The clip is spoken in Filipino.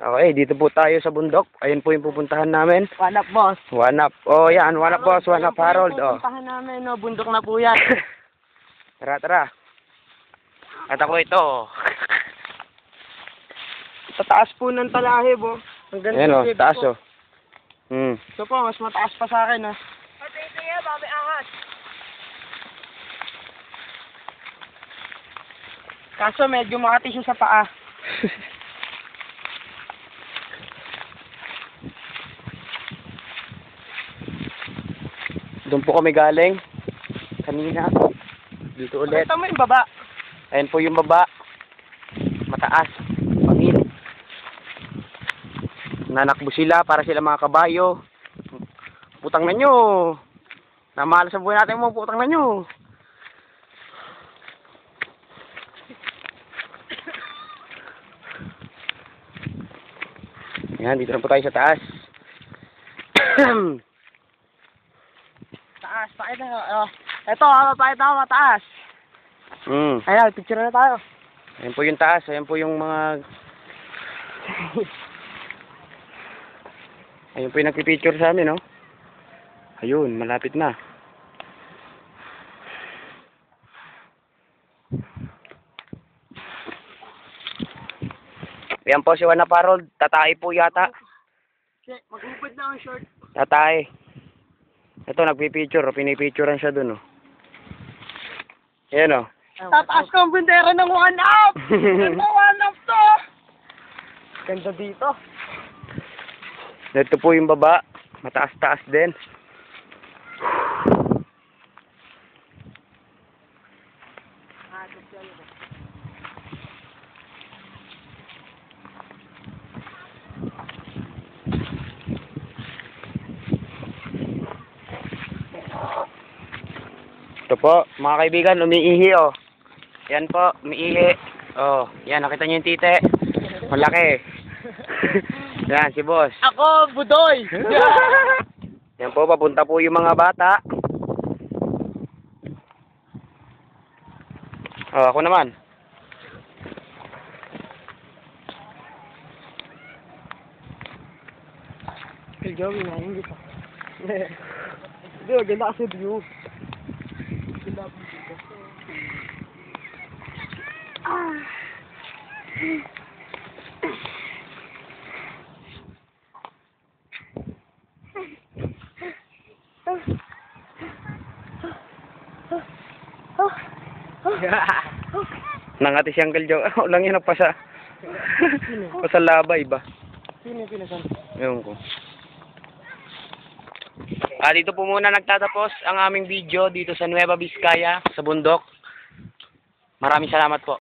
Okay, dito po tayo sa bundok. Ayun po yung pupuntahan namin. One up, boss. One up. Oh, yan. One up, boss. One up, Harold. Oh. Pupuntahan namin, no? Bundok na po yan. Tara, tara. At ako ito. Sa taas po ng talahib, oh. Hanggang Ayan, oh. sa Taas, po. oh. Hmm. Ito po, mas mataas pa sa akin, ah. Patay mami angat. Kaso medyo makati siya sa paa. Doon po kami galing. Kanina. Dito ulit. Ito mo yung baba. Ayan po yung baba. Mataas. Pangil. Nanakbo sila para sila mga kabayo. Putang na nyo. Namahal sa buhay natin mo. Putang na nyo. Ayan, dito na po tayo sa taas. Taas, pakita ko. Oh. Ito, pakita ko, mataas. Ayan, picture na tayo. Ayan po yung taas. Ayan po yung mga... Ayan po yung nagpipicture sa amin, no? Ayun, malapit na. Ayan po si Juana Harold. Tatay po yata. Okay, maghubad na ang short. Tatay. Ito, nagpipicture. Pinipicturean siya dun, oh. Ayan, oh. Tataas ko ang bundera ng one up! Ganda one up to! Ganda dito. Ito po yung baba. Mataas-taas din. Ito po, mga kaibigan, umiihi, oh. Yan po, umiihi. Oh, yan, nakita niyo yung tite. Malaki. Yan, si boss. Ako, Budoy! Yan po, papunta po yung mga bata. Oh, ako naman. Kay Joey na, yung gito. Hindi, maganda kasi view. Nangati si Uncle Joe. Lang yan ang pasa. Pasalabay ba? Sino yung pinasan? Ewan ko. Dito po muna nagtatapos ang aming video dito sa Nueva Vizcaya, sa bundok. Maraming salamat po.